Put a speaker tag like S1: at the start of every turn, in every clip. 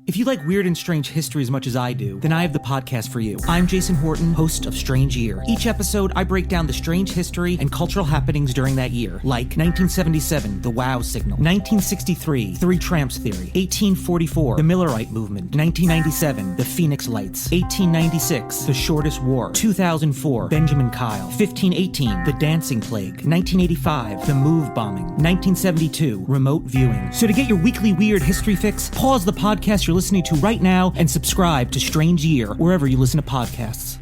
S1: If you like weird and strange history as much as I do, then I have the podcast for you. I'm Jason Horton, host of Strange Year. Each episode, I break down the strange history and cultural happenings during that year, like 1977, the Wow Signal, 1963, Three Tramps Theory, 1844, the Millerite Movement, 1997, the Phoenix Lights, 1896, the Shortest War, 2004, Benjamin Kyle, 1518, the Dancing Plague, 1985, the Move Bombing, 1972, remote viewing. So to get your weekly weird history fix, pause the podcast you're listening to right now and subscribe to Strange Year wherever you listen to podcasts.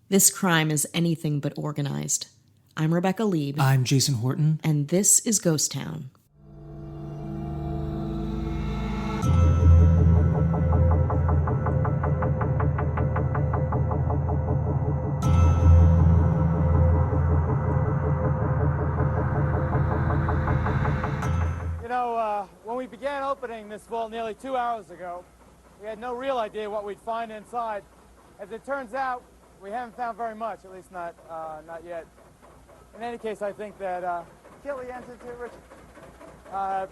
S2: This crime is anything but organized. I'm Rebecca Lieb.
S1: I'm Jason Horton.
S2: And this is Ghost Town.
S3: When we began opening this vault nearly 2 hours ago, we had no real idea what we'd find inside. As it turns out, we haven't found very much, at least not yet. In any case, I think that Kelly entered here, Rich. A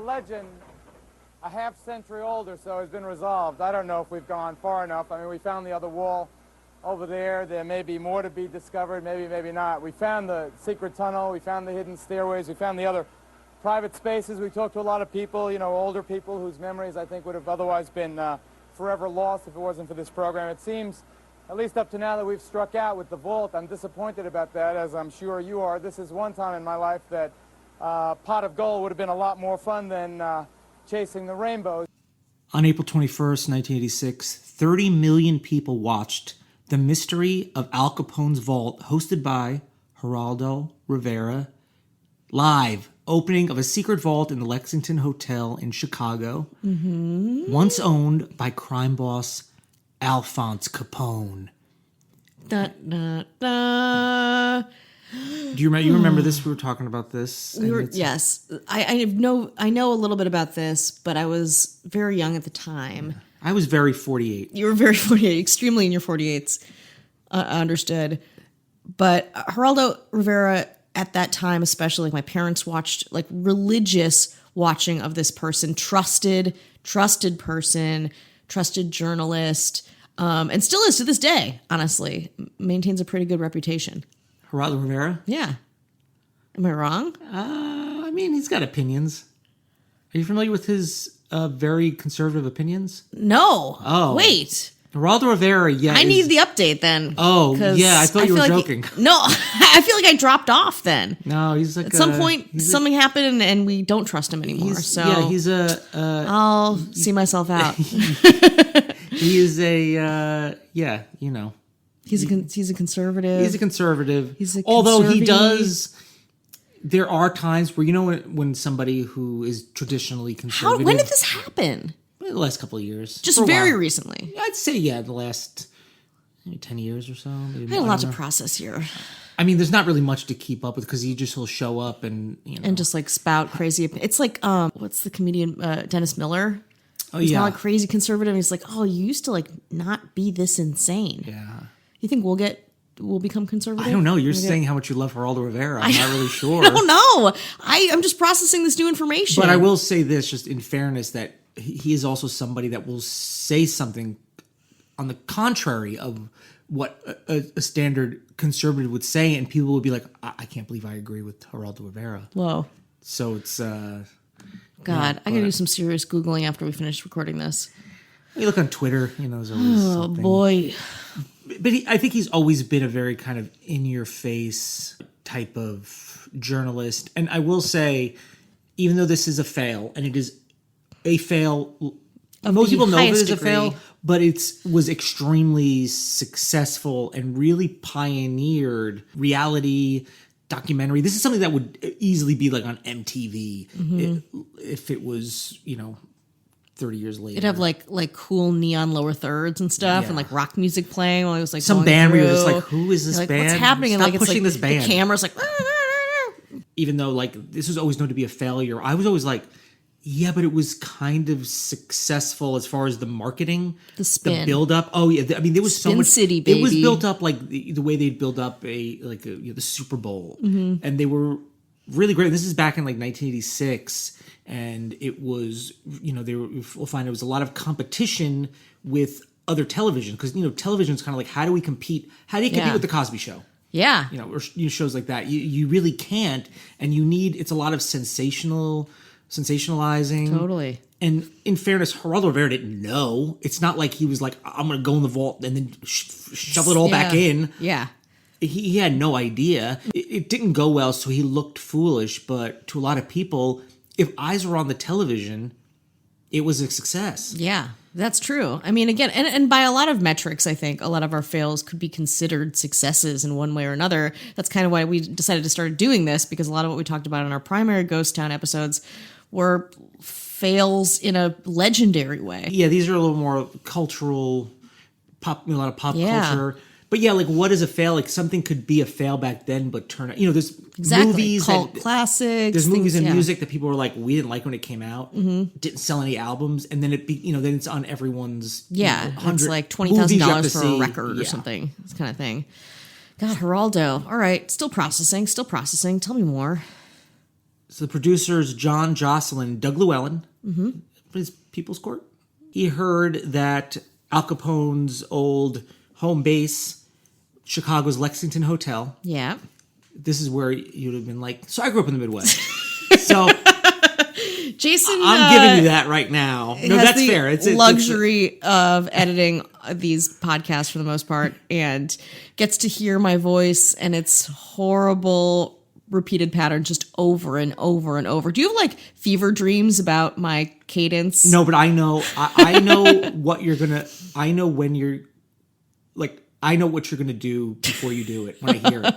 S3: legend a half-century old or so has been resolved. I don't know if we've gone far enough. I mean, we found the other wall over there. There may be more to be discovered, maybe not. We found the secret tunnel. We found the hidden stairways. We found the other private spaces. We talked to a lot of people, older people whose memories I think would have otherwise been forever lost if it wasn't for this program. It seems, at least up to now, that we've struck out with the vault. I'm disappointed about that, as I'm sure you are. This is one time in my life that pot of gold would have been a lot more fun than chasing the rainbows.
S1: On April 21st, 1986, 30 million people watched The Mystery of Al Capone's Vault, hosted by Geraldo Rivera, live. Opening of a secret vault in the Lexington Hotel in Chicago, once owned by crime boss Alphonse Capone.
S2: Da, da, da.
S1: Do you remember this? We were talking about this.
S2: Yes, I know a little bit about this, but I was very young at the time.
S1: I was very 48.
S2: You were very 48, extremely in your 48s. Understood. But Geraldo Rivera, at that time, especially, my parents watched religious watching of this person, trusted person, trusted journalist, and still is to this day, honestly, maintains a pretty good reputation.
S1: Geraldo Rivera?
S2: Yeah. Am I wrong?
S1: I mean, he's got opinions. Are you familiar with his very conservative opinions?
S2: No.
S1: Oh.
S2: Wait.
S1: Geraldo Rivera, yeah.
S2: I need the update then.
S1: Oh, yeah, I thought you were joking.
S2: No, I feel like I dropped off then.
S1: No, he's like
S2: at some point something happened and we don't trust him anymore.
S1: Yeah, he's
S2: I'll see myself out.
S1: He is a He's a conservative.
S2: He's a conservative.
S1: Although he does. There are times where when somebody who is traditionally conservative.
S2: When did this happen?
S1: The last couple of years.
S2: Just very recently.
S1: I'd say, the last maybe 10 years or so. Maybe
S2: I had a lot to process here.
S1: I mean, there's not really much to keep up with because he'll show up and,
S2: And just spout crazy. It's like, what's the comedian, Dennis Miller?
S1: Oh,
S2: he's
S1: yeah.
S2: not crazy conservative. He's like, oh, you used to not be this insane.
S1: Yeah.
S2: You think we'll become conservative?
S1: I don't know. You're saying how much you love Geraldo Rivera. I'm not really sure.
S2: I don't know. I'm just processing this new information.
S1: But I will say this, just in fairness, that he is also somebody that will say something on the contrary of what a standard conservative would say, and people will be like, I can't believe I agree with Geraldo Rivera.
S2: Whoa.
S1: So it's...
S2: God, I got to do some serious Googling after we finish recording this.
S1: You look on Twitter, there's always something.
S2: Oh, boy.
S1: But I think he's always been a very kind of in-your-face type of journalist. And I will say, even though this is a fail, and it is a fail, most people know it is a fail, but it was extremely successful and really pioneered reality documentary. This is something that would easily be on MTV if it was, 30 years later.
S2: It'd have cool neon lower thirds and stuff, and rock music playing while it was
S1: some band where you're just who is this band?
S2: What's happening?
S1: Stop
S2: And
S1: pushing
S2: it's
S1: this band.
S2: The camera's
S1: even though this was always known to be a failure, I was always yeah, but it was kind of successful as far as the marketing,
S2: the spin,
S1: the build up. Oh yeah, I mean there was
S2: Spin
S1: so much.
S2: City, baby.
S1: It was built up the way they'd build up the Super Bowl, and they were really great. This is back in 1986, and it was, we'll find it was a lot of competition with other television, because television is kind of like, how do we compete? How do you compete with the Cosby Show?
S2: Yeah.
S1: Or shows like that. You really can't, and it's a lot of sensationalizing.
S2: Totally.
S1: And in fairness, Geraldo Rivera didn't know. It's not like he was like, I'm going to go in the vault and then shovel it all back in.
S2: Yeah.
S1: He had no idea. It didn't go well, so he looked foolish. But to a lot of people, if eyes were on the television, it was a success.
S2: Yeah, that's true. I mean, again, and by a lot of metrics, I think a lot of our fails could be considered successes in one way or another. That's kind of why we decided to start doing this, because a lot of what we talked about in our primary Ghost Town episodes were fails in a legendary way.
S1: Yeah, these are a little more cultural, a lot of pop culture. But yeah, like, what is a fail? Like, something could be a fail back then, but turn out, there's movies,
S2: cult classics.
S1: There's movies and music that people were like, we didn't like when it came out, didn't sell any albums, and then then it's on everyone's.
S2: It's like $20,000 for a record or something. This kind of thing. God, Geraldo. All right, still processing. Tell me more.
S1: So the producers, John Jocelyn, Doug Llewellyn, his People's Court. He heard that Al Capone's old home base, Chicago's Lexington Hotel.
S2: Yeah.
S1: This is where you'd have been like, so I grew up in the Midwest. So
S2: Jason,
S1: I'm giving you that right now. No, that's fair.
S2: It's luxury of editing these podcasts for the most part, and gets to hear my voice and its horrible repeated pattern just over and over and over. Do you have like fever dreams about my cadence?
S1: No, but I know what you're gonna. I know when you're like. I know what you're going to do before you do it when I hear it,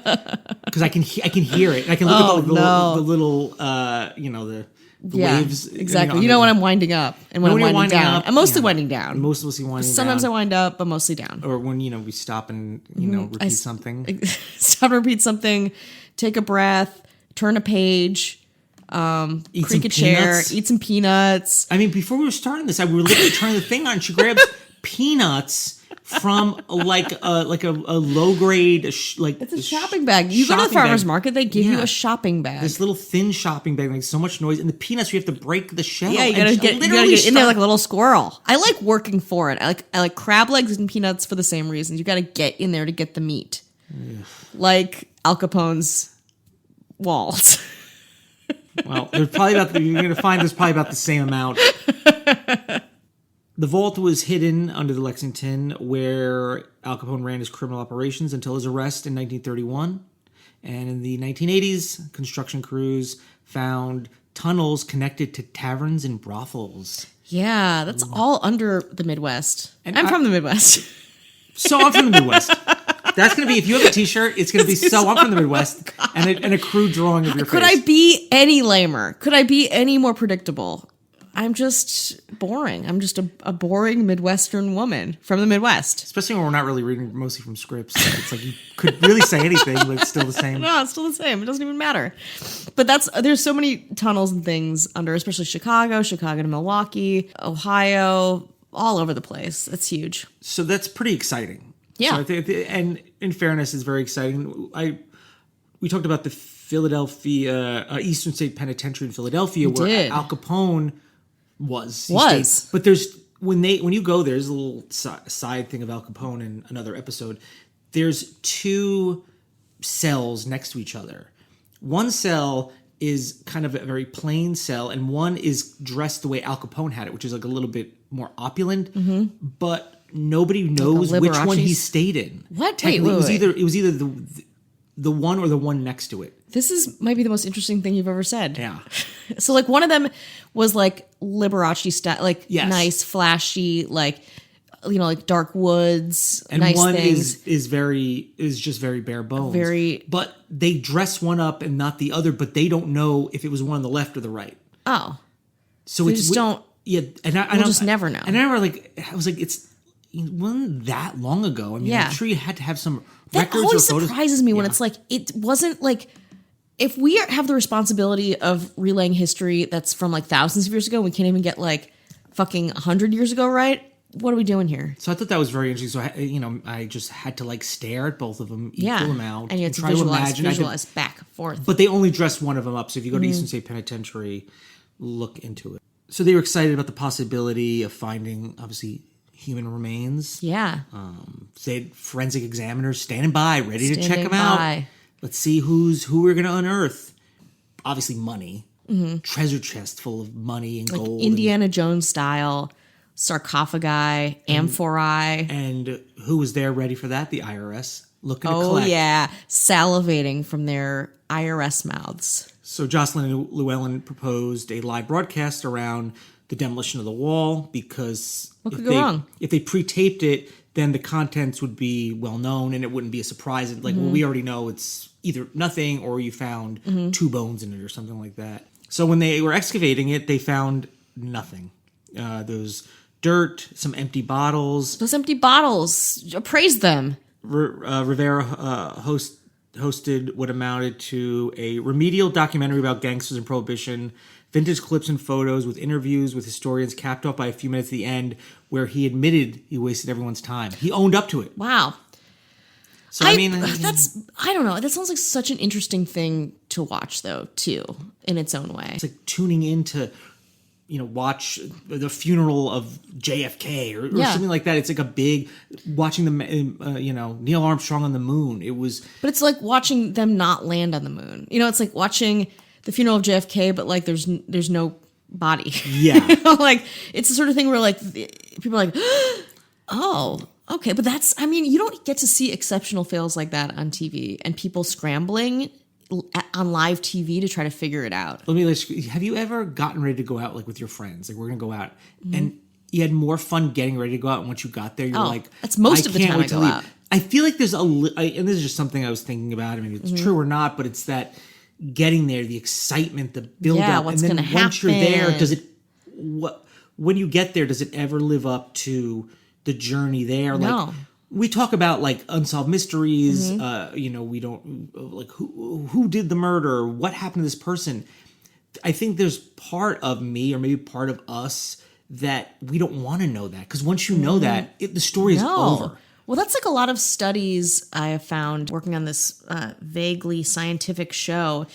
S1: because I can hear it. And I can look at the little the waves.
S2: Exactly. You know when I'm winding up and when I'm winding down. I'm mostly winding down.
S1: Mostly winding down.
S2: Sometimes I wind up, but mostly down.
S1: Or when we stop and repeat something.
S2: Stop and repeat something. Take a breath. Turn a page. Creak a chair. Eat some peanuts.
S1: I mean, before we were starting this, we were literally turning the thing on. She grabs peanuts from like a low grade it's
S2: a shopping bag. You go to the farmer's market, they give you a shopping bag.
S1: This little thin shopping bag makes so much noise, and the peanuts you have to break the shell.
S2: Yeah, you gotta get in there like a little squirrel. I like working for it. I like crab legs and peanuts for the same reasons. You gotta get in there to get the meat. Like Al Capone's walls.
S1: Well, you're gonna find there's probably about the same amount. The vault was hidden under the Lexington, where Al Capone ran his criminal operations until his arrest in 1931. And in the 1980s, construction crews found tunnels connected to taverns and brothels.
S2: Yeah, that's all under the Midwest. And I'm from the Midwest.
S1: So I'm from the Midwest. That's going to be, if you have a t-shirt, it's going to be so I'm from the Midwest, and a crude drawing of your face.
S2: Could I be any lamer? Could I be any more predictable? I'm just boring. I'm just a boring Midwestern woman from the Midwest.
S1: Especially when we're not really reading mostly from scripts. It's like you could really say anything, but it's still the same.
S2: No, it's still the same. It doesn't even matter. But there's so many tunnels and things under, especially Chicago to Milwaukee, Ohio, all over the place. It's huge.
S1: So that's pretty exciting.
S2: Yeah.
S1: So and in fairness, it's very exciting. We talked about the Philadelphia Eastern State Penitentiary in Philadelphia, where Al Capone was. But there's when you go there's a little side thing of Al Capone in another episode. There's two cells next to each other. One cell is kind of a very plain cell, and one is dressed the way Al Capone had it, which is like a little bit more opulent. But nobody knows
S2: like
S1: which one he stayed in.
S2: What?
S1: Wait. It was either the one or the one next to it.
S2: This might be the most interesting thing you've ever said.
S1: Yeah.
S2: So like one of them was like Liberace style, like nice, flashy, like like dark woods,
S1: and
S2: nice
S1: one
S2: things.
S1: is just very bare bones. But they dress one up and not the other, but they don't know if it was one on the left or the right.
S2: Oh. So it's just don't.
S1: Yeah, and I
S2: just never know.
S1: And I remember I was like, it wasn't that long ago. I mean, I'm sure you had to have some records or photos.
S2: That always surprises me when it's like, it wasn't like, if we have the responsibility of relaying history that's from like thousands of years ago, we can't even get like fucking 100 years ago right, what are we doing here?
S1: So I thought that was very interesting. So I just had to like stare at both of them, equal amount,
S2: and you had to
S1: try
S2: visualize back and forth.
S1: But they only dressed one of them up. So if you go to Eastern State Penitentiary, look into it. So they were excited about the possibility of finding, obviously, human remains.
S2: Yeah.
S1: They had forensic examiners standing by, ready to check them
S2: by.
S1: out. Let's see who we're going to unearth. Obviously, money. Treasure chest full of money and
S2: Like
S1: gold.
S2: Indiana Jones style, sarcophagi, amphorae.
S1: And who was there ready for that? The IRS. Looking to
S2: Oh,
S1: collect.
S2: yeah. Salivating from their IRS mouths.
S1: So Jocelyn and Llewellyn proposed a live broadcast around the demolition of the wall because
S2: What could go wrong?
S1: If they pre-taped it, then the contents would be well known and it wouldn't be a surprise. Like, well, we already know it's either nothing or you found 2 bones in it or something like that. So when they were excavating it, they found nothing. Those dirt, some empty bottles.
S2: Those empty bottles. Appraise them.
S1: Rivera hosted what amounted to a remedial documentary about gangsters and prohibition, vintage clips and photos with interviews with historians capped off by a few minutes at the end where he admitted he wasted everyone's time. He owned up to it.
S2: Wow.
S1: So,
S2: I don't know. That sounds like such an interesting thing to watch, though, too, in its own way.
S1: It's like tuning in to, watch the funeral of JFK or something like that. It's like a big, watching the, Neil Armstrong on the moon. It was.
S2: But it's like watching them not land on the moon. It's like watching the funeral of JFK, but like there's no body.
S1: Yeah.
S2: Like it's the sort of thing where like people are like, oh, okay. But you don't get to see exceptional fails like that on TV and people scrambling on live TV to try to figure it out.
S1: Let me ask you, have you ever gotten ready to go out like with your friends? Like we're going to go out and you had more fun getting ready to go out and once you got there, you're like,
S2: that's most of the time I go out.
S1: I feel like there's and this is just something I was thinking about. I mean, it's true or not, but it's that getting there, the excitement, the build up.
S2: What's
S1: and then
S2: going to happen?
S1: Once you're there, when you get there, does it ever live up to the journey there?
S2: No.
S1: Like, we talk about like unsolved mysteries. We don't like who did the murder, what happened to this person. I think there's part of me or maybe part of us that we don't want to know that because once you know that, the story is over.
S2: Well, that's like a lot of studies I have found working on this vaguely scientific show.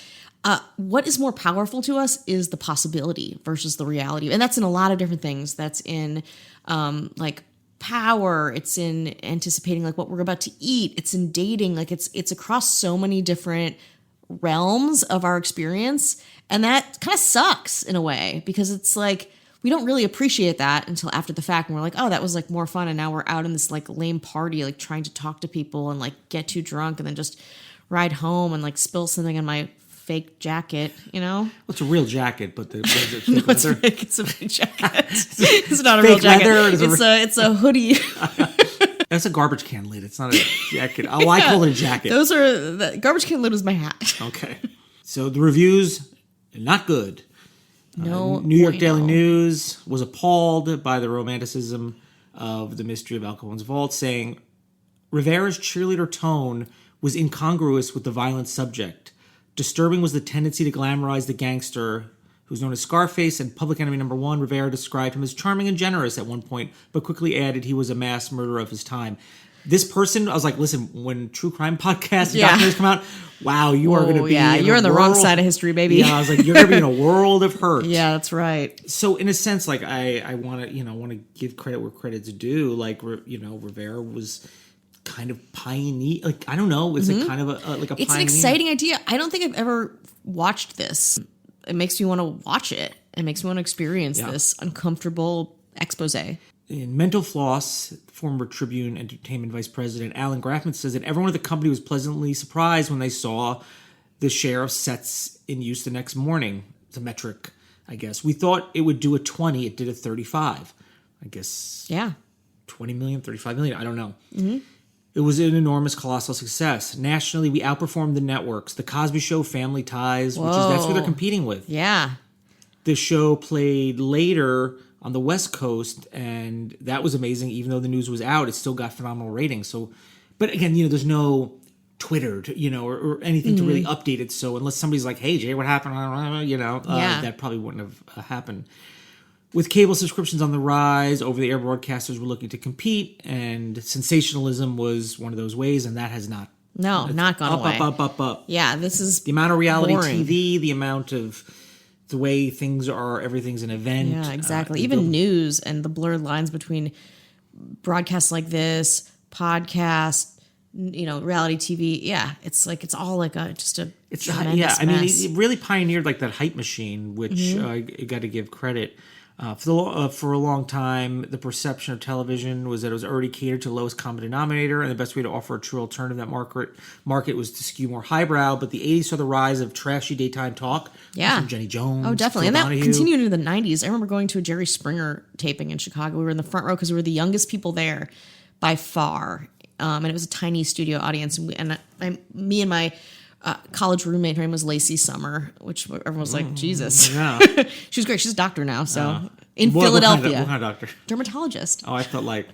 S2: What is more powerful to us is the possibility versus the reality. And that's in a lot of different things. That's in like power. It's in anticipating like what we're about to eat. It's in dating. Like it's across so many different realms of our experience. And that kind of sucks in a way because it's like, we don't really appreciate that until after the fact. And we're like, oh, that was like more fun. And now we're out in this like lame party, like trying to talk to people and like get too drunk and then just ride home and like spill something on my fake jacket,
S1: Well, it's a real jacket, but
S2: no, it's fake. It's a fake jacket. It's not a real jacket. It's a hoodie.
S1: That's a garbage can lid. It's not a jacket. Oh, I call it a jacket.
S2: The garbage can lid was my hat.
S1: Okay. So the reviews, not good.
S2: No.
S1: New York Daily News was appalled by the romanticism of the mystery of Al Capone's vault, saying Rivera's cheerleader tone was incongruous with the violent subject. Disturbing was the tendency to glamorize the gangster, who's known as Scarface and Public Enemy No. 1. Rivera described him as charming and generous at one point, but quickly added he was a mass murderer of his time. This person, I was like, listen, when true crime podcasts and documentaries come out, wow, you are going to be
S2: you're on the wrong side of history, baby.
S1: Yeah, I was like, you're going to be in a world of hurt.
S2: Yeah, that's right.
S1: So in a sense, like I want to give credit where credit's due. Like Rivera was kind of pioneer. Like I don't know, it's like kind of a pioneer.
S2: It's an exciting idea. I don't think I've ever watched this. It makes me want to watch it. It makes me want to experience this uncomfortable expose.
S1: In Mental Floss, former Tribune Entertainment Vice President Alan Graffman says that everyone at the company was pleasantly surprised when they saw the share of sets in use the next morning. It's a metric, I guess. We thought it would do a 20. It did a 35. I guess. Yeah. 20 million, 35 million. I don't know. Mm-hmm. It was an enormous, colossal success. Nationally, we outperformed the networks. The Cosby Show, Family Ties, that's what they're competing with.
S2: Yeah.
S1: The show played later on the West Coast, and that was amazing. Even though the news was out, it still got phenomenal ratings. So, but again, there's no Twitter, or anything to really update it. So unless somebody's like, "Hey, Jay, what happened?" That probably wouldn't have happened. With cable subscriptions on the rise, over-the-air broadcasters were looking to compete, and sensationalism was one of those ways, and that has not
S2: gone away.
S1: Up.
S2: Yeah, this is
S1: the amount of reality
S2: boring.
S1: TV, the amount of the way things are, everything's an event.
S2: Yeah, exactly. Even news and the blurred lines between broadcasts like this, podcast, reality TV. Yeah, it's like it's all like a tremendous
S1: I mean,
S2: mess.
S1: it really pioneered like that hype machine, which I got to give credit. For a long time, the perception of television was that it was already catered to the lowest common denominator, and the best way to offer a true alternative to that market was to skew more highbrow. But the 80s saw the rise of trashy daytime talk.
S2: Yeah.
S1: From Jenny Jones.
S2: Oh, definitely.
S1: Phil
S2: And that
S1: Donahue.
S2: continued into the 90s. I remember going to a Jerry Springer taping in Chicago. We were in the front row because we were the youngest people there by far. And it was a tiny studio audience. Me and my college roommate, her name was Lacey Summer, which everyone was like, Jesus.
S1: Yeah.
S2: She was great. She's a doctor now, so in
S1: What
S2: Philadelphia.
S1: kind of doctor?
S2: Dermatologist.
S1: Oh, I felt like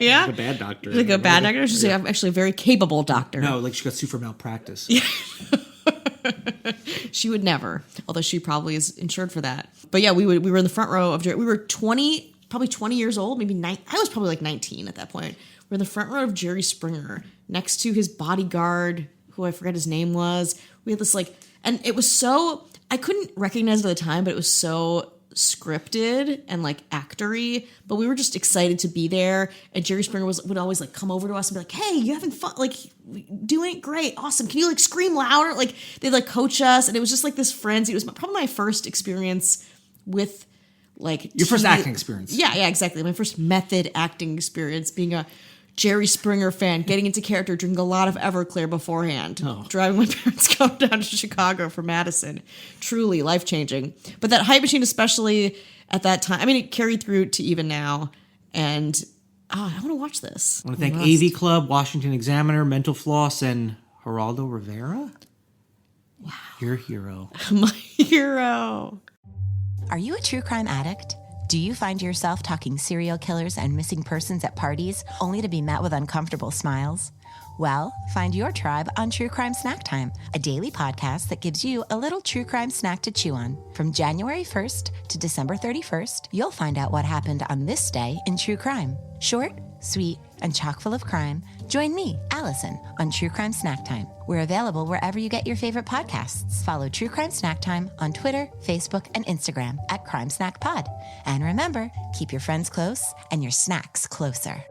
S2: Yeah.
S1: a bad doctor.
S2: Like a bad doctor? She's like, I'm actually a very capable doctor.
S1: No, like she got sued for malpractice.
S2: She would never, although she probably is insured for that. But yeah, we were in the front row of Jerry. We were probably 20 years old, maybe 9. I was probably like 19 at that point. We're in the front row of Jerry Springer next to his bodyguard, who I forget his name was. We had this and it was so, I couldn't recognize it at the time, but it was so scripted and actory, but we were just excited to be there. And Jerry Springer would always come over to us and be like, "Hey, you having fun? Doing it great, awesome. Can you scream louder?" They'd coach us, and it was just this frenzy. It was probably my first experience with
S1: your first acting experience.
S2: Yeah, exactly. My first method acting experience, being a Jerry Springer fan, getting into character, drinking a lot of Everclear beforehand, driving my parents down to Chicago for Madison. Truly life-changing. But that hype machine, especially at that time, I mean, it carried through to even now. And I want to watch this.
S1: I want to thank AV Club, Washington Examiner, Mental Floss, and Geraldo Rivera. Wow. Your hero.
S2: My hero.
S4: Are you a true crime addict? Do you find yourself talking serial killers and missing persons at parties only to be met with uncomfortable smiles? Well, find your tribe on True Crime Snack Time, a daily podcast that gives you a little true crime snack to chew on. From January 1st to December 31st, you'll find out what happened on this day in true crime. Short, sweet, and chock full of crime. Join me, Allison, on True Crime Snack Time. We're available wherever you get your favorite podcasts. Follow True Crime Snack Time on Twitter, Facebook, and Instagram at Crime Snack Pod. And remember, keep your friends close and your snacks closer.